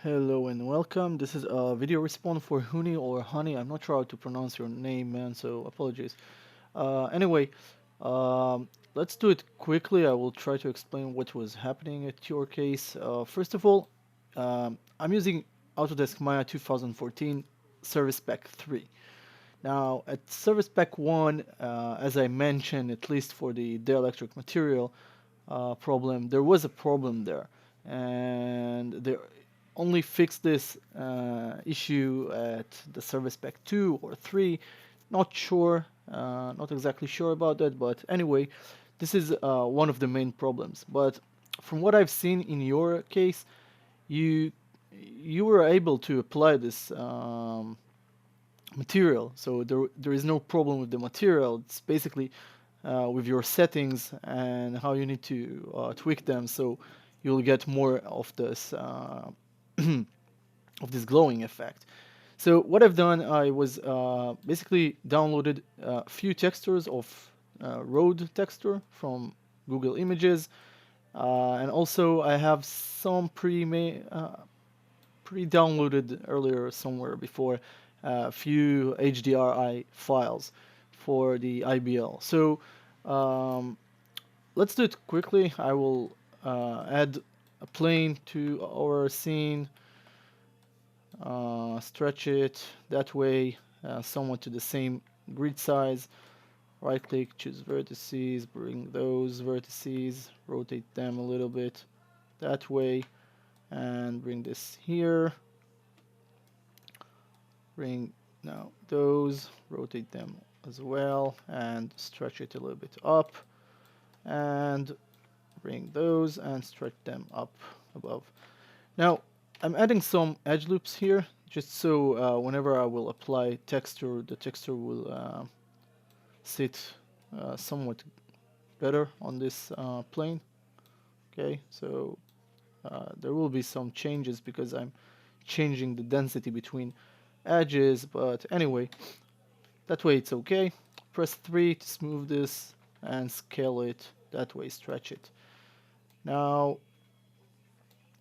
Hello and welcome. This is a video response for Huni or Honey. I'm not sure how to pronounce your name, man, so apologies. Anyway, um, let's do it quickly. I will try to explain what was happening at your case. First of all, I'm using Autodesk Maya 2014 Service Pack 3. Now, at Service Pack 1, as I mentioned, at least for the dielectric material problem, there was a problem there. And they only fixed this issue at the Service Pack 2 or 3. Not sure, not exactly sure about that, but anyway, this is one of the main problems. But from what I've seen in your case, you you were able to apply this material. So there is no problem with the material. It's basically with your settings and how you need to tweak them, so you'll get more of this of this glowing effect. So what I've done, I was basically downloaded a few textures of road texture from Google Images, and also I have some pre-downloaded earlier somewhere before a few HDRI files for the IBL. So um, let's do it quickly. I will add a plane to our scene, stretch it that way, somewhat to the same grid size. Right click, choose vertices, bring those vertices, rotate them a little bit that way, and bring this here. Bring now those, rotate them as well, and stretch it a little bit up, and bring those and stretch them up above. Now I'm adding some edge loops here, just so whenever I will apply texture, the texture will sit somewhat better on this plane. Okay, so there will be some changes because I'm changing the density between edges, but anyway, that way it's okay. Press 3 to smooth this and scale it that way, stretch it. Now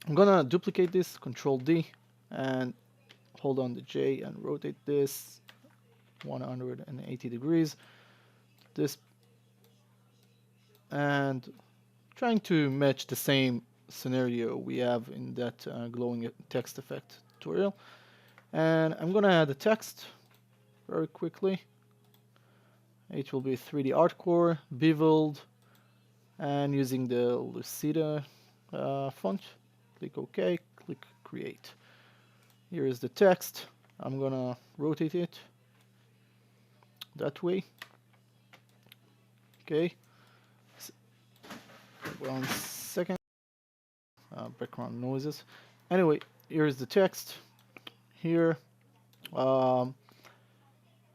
I'm gonna duplicate this, Control D, and hold on the J and rotate this 180 degrees. This, and trying to match the same scenario we have in that glowing text effect tutorial. And I'm gonna add a text very quickly. It will be 3D Artcore, beveled, and using the Lucida font. Click OK, click Create. Here is the text. I'm gonna rotate it that way. Okay. 1 second. Background noises. Anyway, here is the text. Here, um,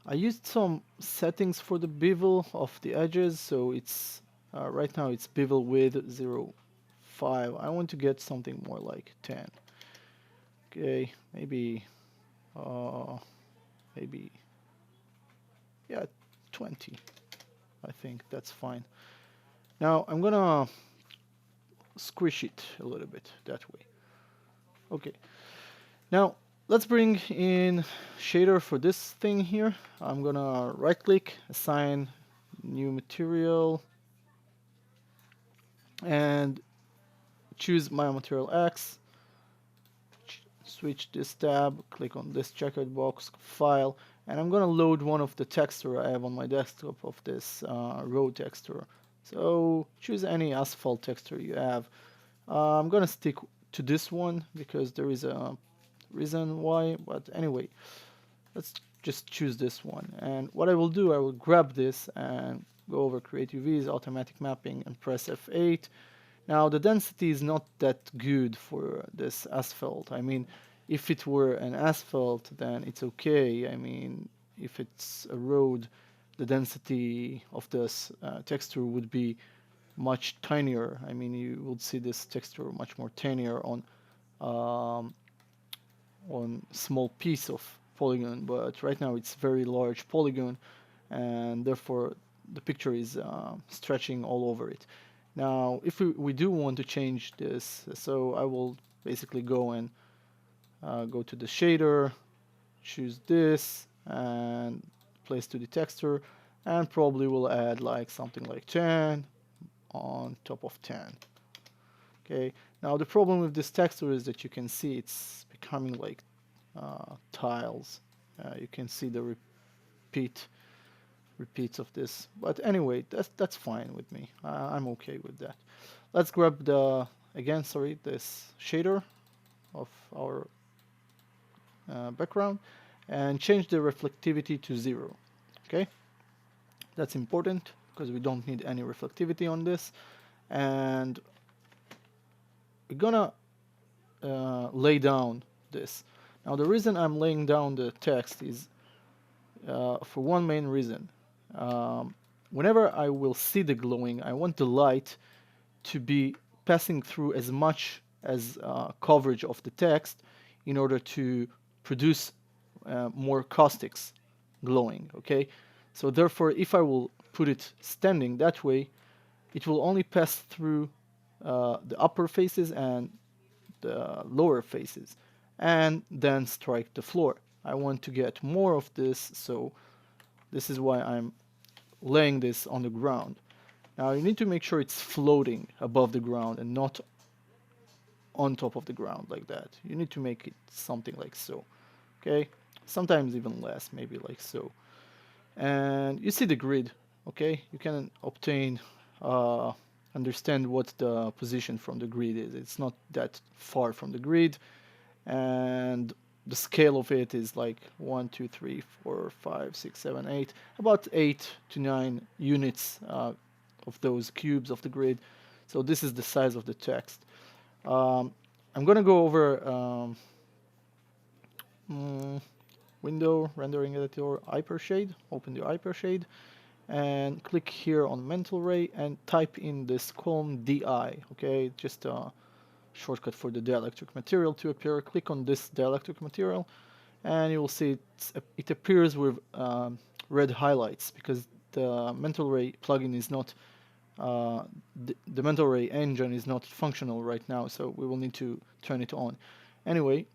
I used some settings for the bevel of the edges, so it's right now it's bevel width 0.5. I want to get something more like 10. Okay, maybe maybe yeah, 20. I think that's fine. Now I'm gonna squish it a little bit that way. Okay. Now let's bring in shader for this thing here. I'm gonna right click, assign new material, and choose my material X. Switch this tab, click on this checkered box, file, and I'm gonna load one of the texture I have on my desktop of this road texture. So choose any asphalt texture you have. I'm gonna stick to this one because there is a reason why, but anyway, let's just choose this one. And what I will do, I will grab this and go over Create UVs, Automatic Mapping, and press F8. Now the density is not that good for this asphalt. I mean, if it were an asphalt, then it's okay. I mean, if it's a road, the density of this texture would be much tinier. I mean, you would see this texture much more tinier um, on small piece of polygon. But right now it's very large polygon, and therefore the picture is stretching all over it. Now, if we do want to change this, so I will basically go and go to the shader, choose this, and place to the texture, and probably we'll add like something like 10 on top of 10. Okay, now the problem with this texture is that you can see it's becoming like tiles. You can see the repeats of this, but anyway, that's fine with me. I'm okay with that. Let's grab the again, sorry, this shader of our background and change the reflectivity to 0. Okay, that's important because we don't need any reflectivity on this, and we're gonna lay down this. Now the reason I'm laying down the text is for one main reason. Whenever I will see the glowing, I want the light to be passing through as much as coverage of the text in order to produce more caustics glowing, okay? So therefore, if I will put it standing that way, it will only pass through the upper faces and the lower faces and then strike the floor. I want to get more of this, so this is why I'm laying this on the ground. Now you need to make sure it's floating above the ground and not on top of the ground like that. You need to make it something like so. Okay? Sometimes even less, maybe like so. And you see the grid, okay? You can obtain, understand what the position from the grid is. It's not that far from the grid, and the scale of it is like 1, 2, 3, 4, 5, 6, 7, 8, about 8 to 9 units of those cubes of the grid. So this is the size of the text. I'm gonna go over window, rendering editor, hypershade, open the hypershade, and click here on mental ray and type in this column DI, okay, just a shortcut for the dielectric material to appear. Click on this dielectric material and you will see it appears with red highlights because the mental ray plugin is not the mental ray engine is not functional right now, so we will need to turn it on. Anyway,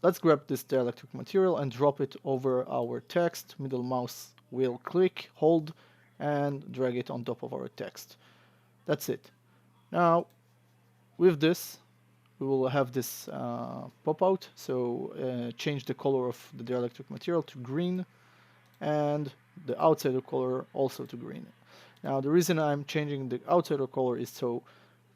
let's grab this dielectric material and drop it over our text. Middle mouse wheel click, hold, and drag it on top of our text. That's it. Now, with this, we will have this pop out. So change the color of the dielectric material to green, and the outsider color also to green. Now, the reason I'm changing the outsider color is so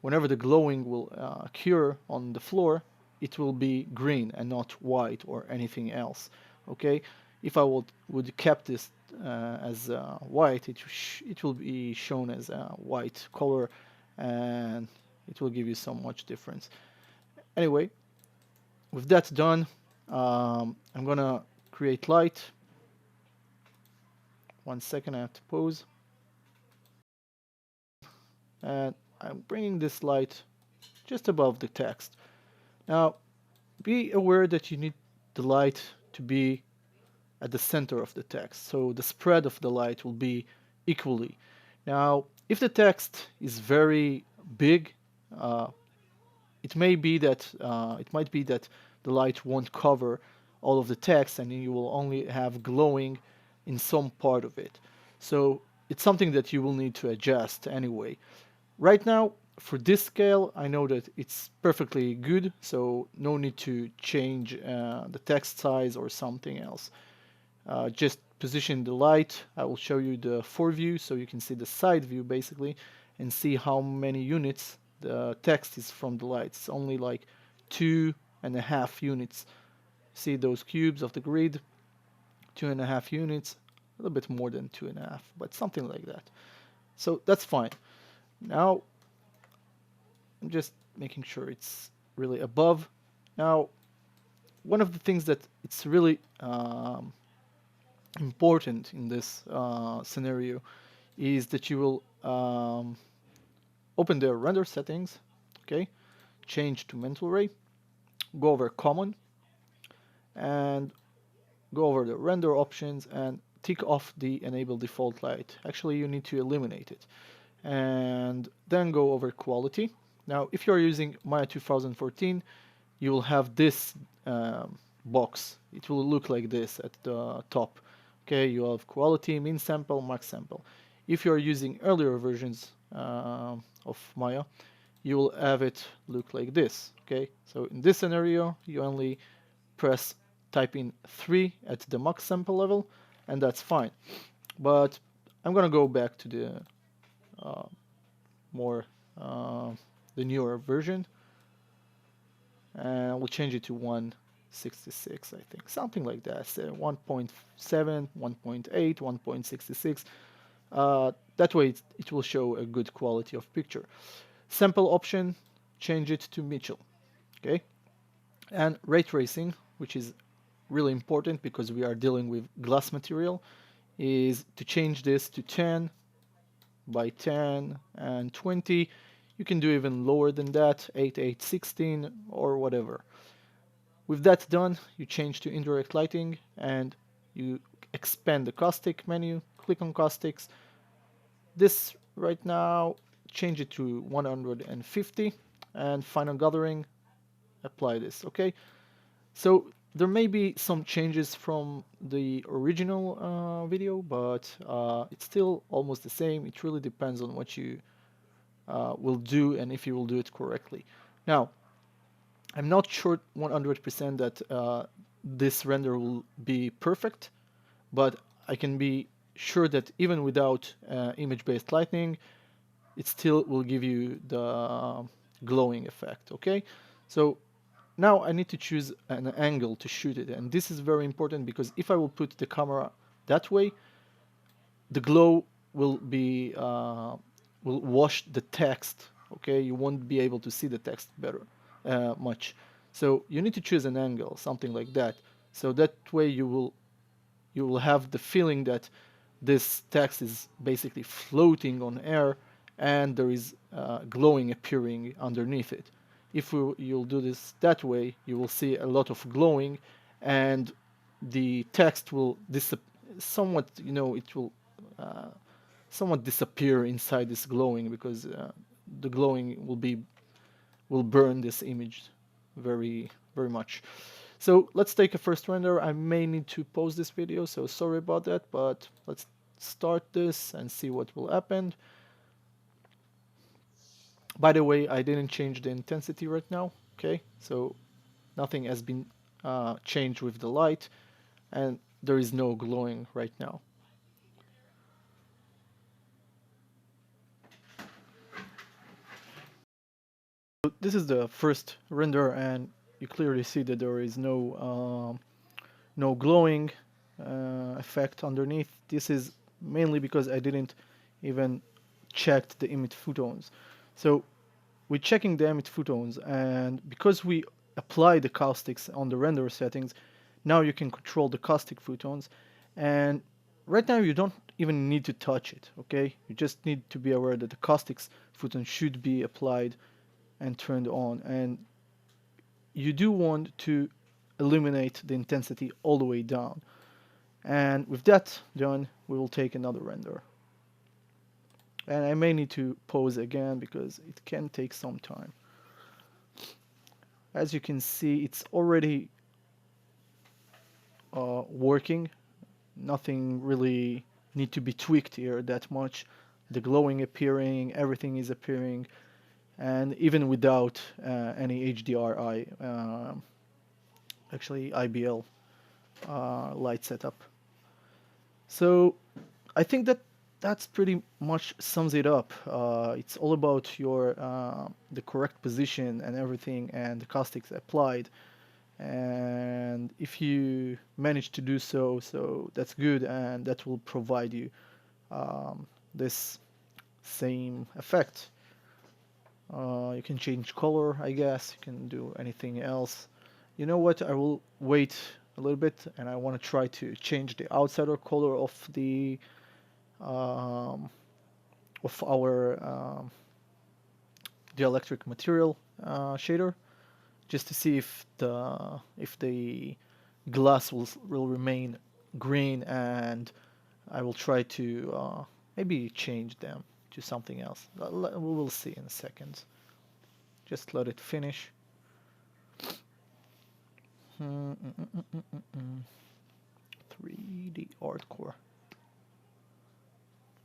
whenever the glowing will occur on the floor, it will be green and not white or anything else. Okay, if I would kept this as white, it will be shown as a white color, and it will give you so much difference. Anyway, with that done, I'm gonna create light. 1 second, I have to pause. And I'm bringing this light just above the text. Now, be aware that you need the light to be at the center of the text, so the spread of the light will be equally. Now, if the text is very big, it might be that the light won't cover all of the text, and you will only have glowing in some part of it. So it's something that you will need to adjust anyway. Right now, for this scale, I know that it's perfectly good, so no need to change the text size or something else. Just position the light. I will show you the foreview so you can see the side view basically and see how many units the text is from the light. It's only like 2.5 units. See those cubes of the grid? 2.5 units, a little bit more than 2.5, but something like that. So that's fine. Now, I'm just making sure it's really above. Now, one of the things that it's really important in this scenario is that you will open the render settings, okay, change to mental ray, go over common, and go over the render options and tick off the enable default light. Actually, you need to eliminate it. And then go over quality. Now, if you're using Maya 2014, you will have this box. It will look like this at the top. Okay, you have quality, min sample, max sample. If you are using earlier versions of Maya, you will have it look like this. Okay, so in this scenario, you only type in 3 at the max sample level, and that's fine. But I'm gonna go back to the more the newer version, and we'll change it to 166, I think, something like that. So 1.7, 1.8, 1.66. That way it will show a good quality of picture. Sample option, change it to Mitchell. Okay, and ray tracing, which is really important because we are dealing with glass material, is to change this to 10 by 10 and 20. You can do even lower than that, 8, 8, 16, or whatever. With that done, you change to indirect lighting and you expand the caustic menu, click on caustics. This right now, change it to 150, and final gathering, apply this, okay? So there may be some changes from the original video, but it's still almost the same. It really depends on what you will do and if you will do it correctly. Now, I'm not sure 100% that this render will be perfect, but I can be sure that even without image-based lighting, it still will give you the glowing effect, okay? So now I need to choose an angle to shoot it, and this is very important because if I will put the camera that way, the glow will wash the text. Okay, you won't be able to see the text better much. So you need to choose an angle, something like that. So that way you will have the feeling that this text is basically floating on air and there is glowing appearing underneath it. If you'll do this that way, you will see a lot of glowing and the text will somewhat, it will uh, somewhat disappear inside this glowing because the glowing will burn this image very very much. So let's take a first render. I may need to pause this video, so sorry about that, but let's start this and see what will happen. By the way, I didn't change the intensity right now, okay? So nothing has been changed with the light, and there is no glowing right now. So this is the first render, and you clearly see that there is no glowing effect underneath. This is mainly because I didn't even check the emit photones. So we're checking the emit photones, and because we apply the caustics on the render settings, now you can control the caustic photons, and right now you don't even need to touch it, okay? You just need to be aware that the caustics photon should be applied and turned on, and you do want to eliminate the intensity all the way down. And with that done, we will take another render. And I may need to pause again because it can take some time. As you can see, it's already working. Nothing really need to be tweaked here that much. The glowing appearing, everything is appearing, and even without any HDRI, actually IBL light setup. So I think that's pretty much sums it up. It's all about your the correct position and everything, and the caustics applied. And if you manage to do so, that's good, and that will provide you this same effect. You can change color, I guess. You can do anything else. You know what? I will wait a little bit, and I want to try to change the outsider color um, of our dielectric material shader, just to see if the glass will remain green, and I will try to maybe change them to something else. We will see in a second. Just let it finish. Mm, mm, mm, mm, mm, mm, mm. 3D Artcore.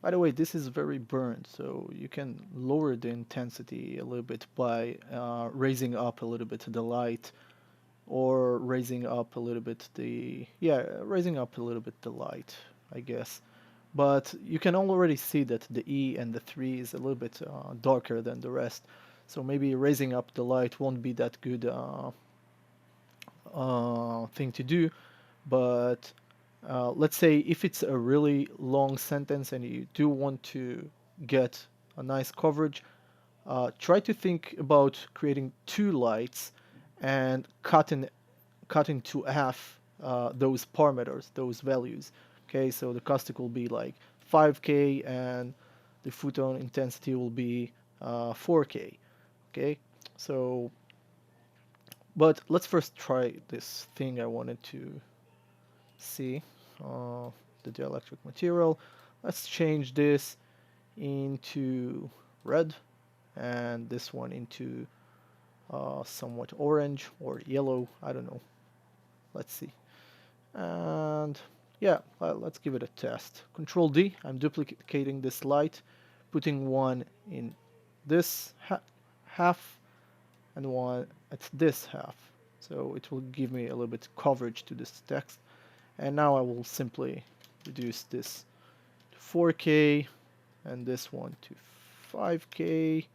By the way, this is very burned, so you can lower the intensity a little bit by raising up a little bit the light, or raising up a little bit raising up a little bit the light, I guess. But you can already see that the E and the 3 is a little bit darker than the rest, so maybe raising up the light won't be that good thing to do. But let's say if it's a really long sentence and you do want to get a nice coverage, try to think about creating two lights and cutting to half those parameters, those values. Okay, so the caustic will be like 5K and the photon intensity will be 4K. Okay, so but let's first try this thing I wanted to see, uh, the dielectric material. Let's change this into red and this one into somewhat orange or yellow. I don't know. Let's see. And yeah, let's give it a test. Control D. I'm duplicating this light, putting one in this half and one at this half. So it will give me a little bit coverage to this text. And now I will simply reduce this to 4K and this one to 5K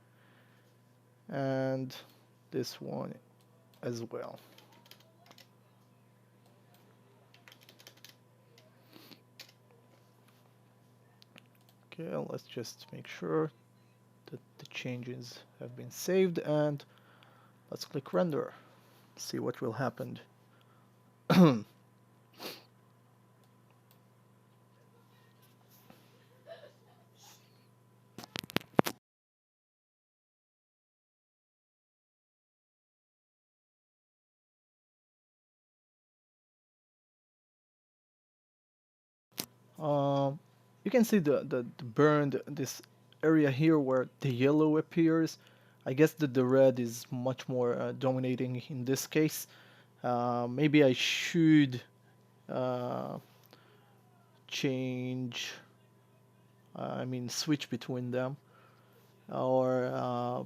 and this one as well. Okay, let's just make sure that the changes have been saved and let's click render. See what will happen. Um, you can see the burned this area here where the yellow appears. I guess that the red is much more dominating in this case. Maybe I should uh, change, I mean, switch between them, or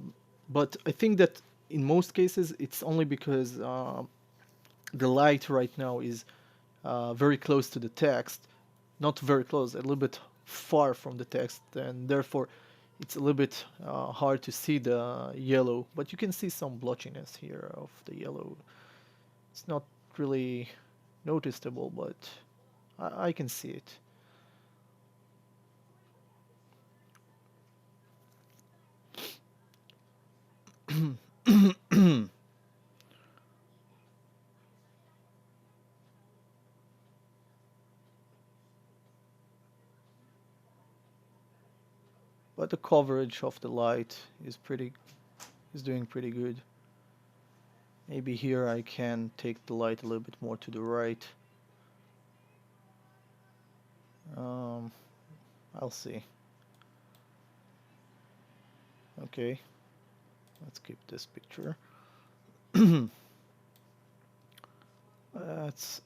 but I think that in most cases it's only because the light right now is very close to the text, not very close, a little bit far from the text, and therefore it's a little bit hard to see the yellow, but you can see some blotchiness here of the yellow. It's not really noticeable, but I can see it. But the coverage of the light is doing pretty good. Maybe here I can take the light a little bit more to the right. Um, I'll see. Okay, let's keep this picture. Let's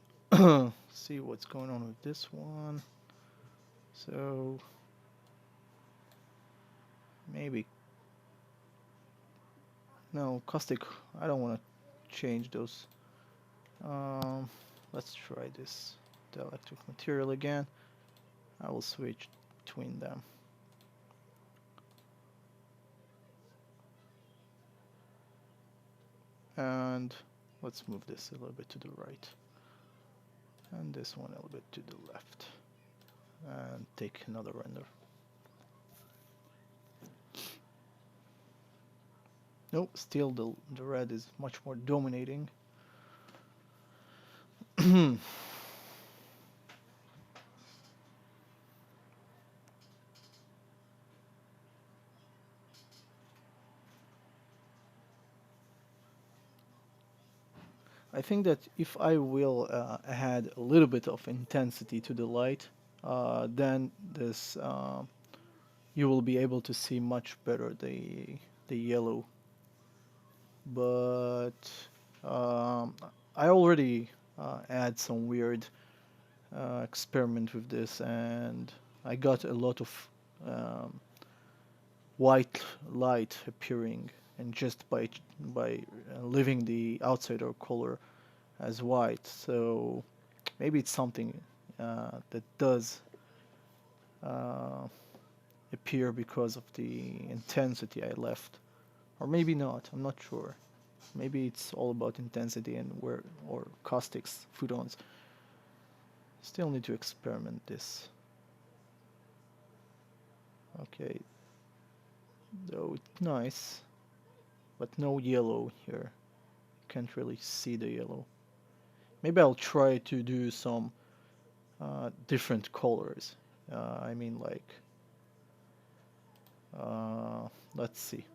see what's going on with this one. So maybe no caustic. I don't want to change those. Um, let's try this dielectric material again. I will switch between them. And let's move this a little bit to the right. And this one a little bit to the left. And take another render. Nope, still the red is much more dominating. I think that if I will add a little bit of intensity to the light, then this you will be able to see much better the yellow. But I already had some weird experiment with this, and I got a lot of um, white light appearing, and just by leaving the outsider color as white. So maybe it's something that does uh, appear because of the intensity I left, or maybe not. I'm not sure. Maybe it's all about intensity and where or caustics, photons. Still need to experiment this. Okay, though it's nice, but no yellow here. Can't really see the yellow. Maybe I'll try to do some different colors. I mean, like, let's see.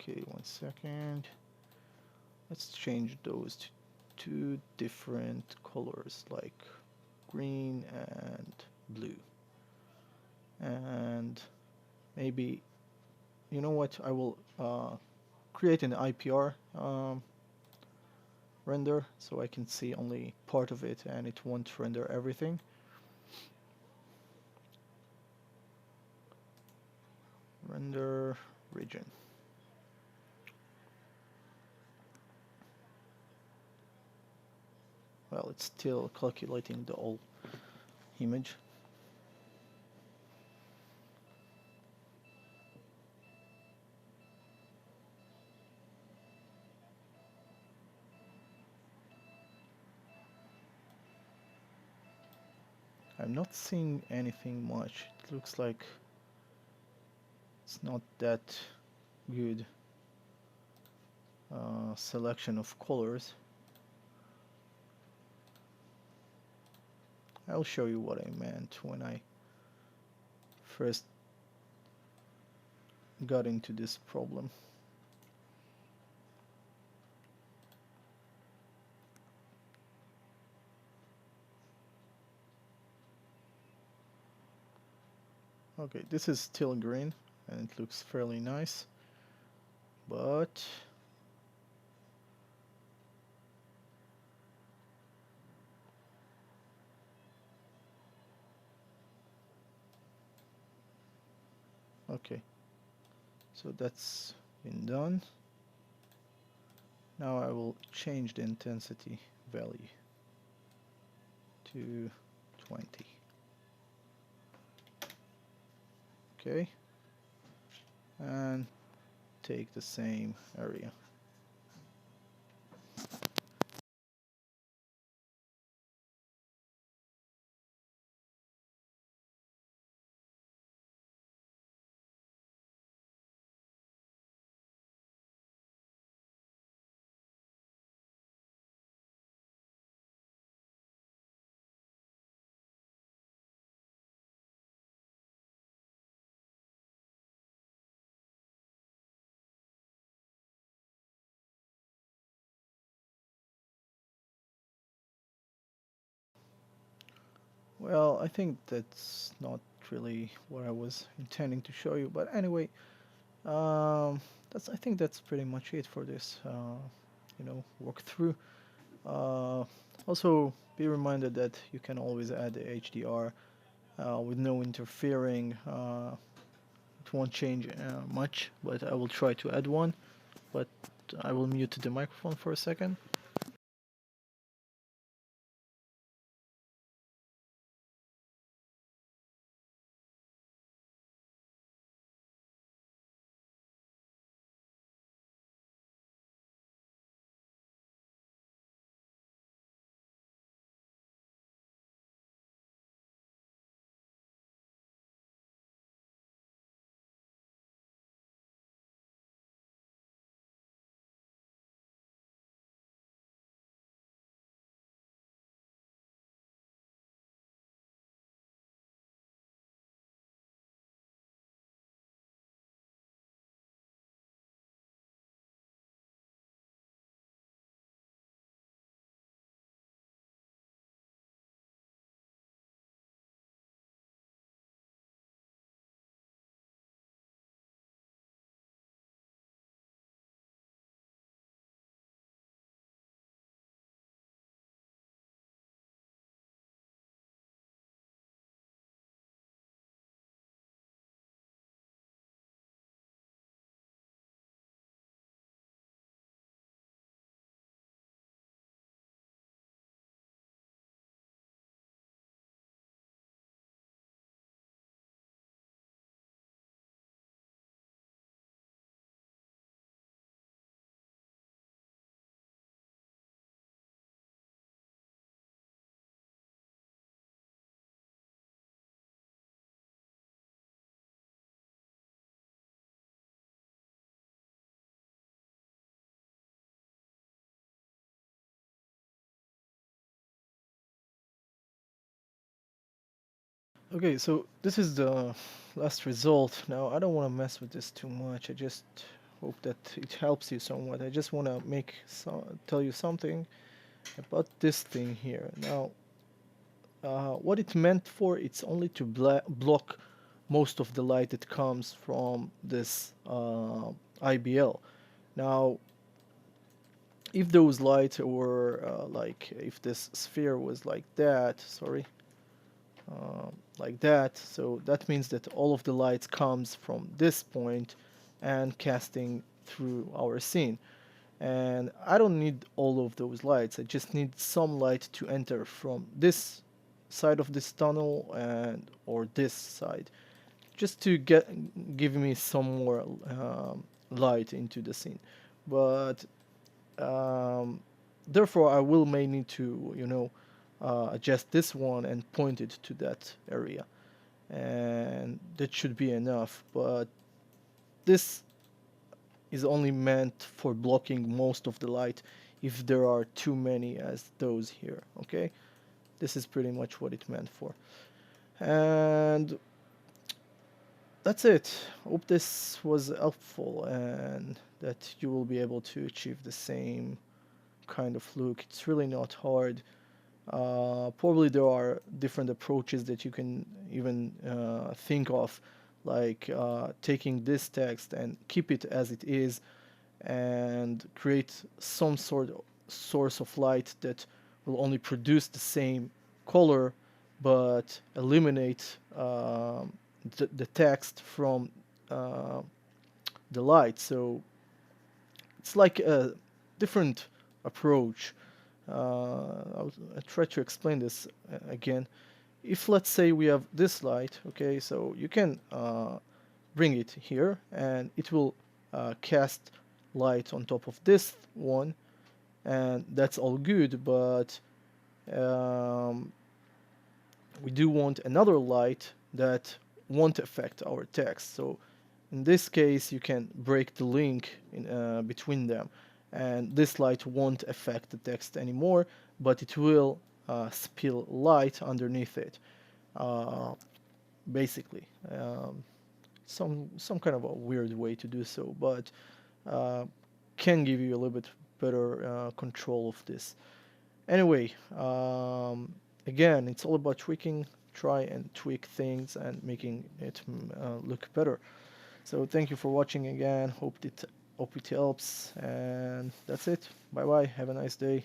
Okay, 1 second. Let's change those to two different colors, like green and blue. And maybe, you know what? I will create an IPR render so I can see only part of it and it won't render everything. Render region. Well, it's still calculating the whole image. I'm not seeing anything much. It looks like it's not that good selection of colors. I'll show you what I meant when I first got into this problem. Okay, this is still green and it looks fairly nice, but okay, so that's been done. Now I will change the intensity value to 20. Okay, and take the same area. Well, I think that's not really what I was intending to show you, but anyway, I think that's pretty much it for this, walkthrough. Uh, Also, be reminded that you can always add the HDR with no interfering. It won't change much, but I will try to add one. But I will mute the microphone for a second. Okay, so this is the last result. Now, I don't want to mess with this too much. I just hope that it helps you somewhat. I just want to tell you something about this thing here. Now, what it meant for, it's only to block most of the light that comes from this IBL. Now, if those lights were like, if this sphere was like that, sorry, like that, so that means that all of the lights comes from this point and casting through our scene. And I don't need all of those lights. I just need some light to enter from this side of this tunnel and or this side, just to give me some more light into the scene. But um, therefore, I will may need to, adjust this one and point it to that area, and that should be enough. But this is only meant for blocking most of the light if there are too many as those here. Okay, this is pretty much what it meant for, and that's it. Hope this was helpful and that you will be able to achieve the same kind of look. It's really not hard. Probably there are different approaches that you can even think of, like taking this text and keep it as it is and create some sort of source of light that will only produce the same color but eliminate the text from uh, the light. So it's like a different approach. I try to explain this again. If let's say we have this light, okay, so you can bring it here and it will cast light on top of this one, and that's all good. But um, we do want another light that won't affect our text. So in this case, you can break the link between them, and this light won't affect the text anymore, but it will spill light underneath it. Uh, Basically, some kind of a weird way to do so, but uh, can give you a little bit better control of this. Anyway, again, it's all about tweaking. Try and tweak things and making it look better. So thank you for watching again. Hope it helps, and that's it. Bye bye. Have a nice day.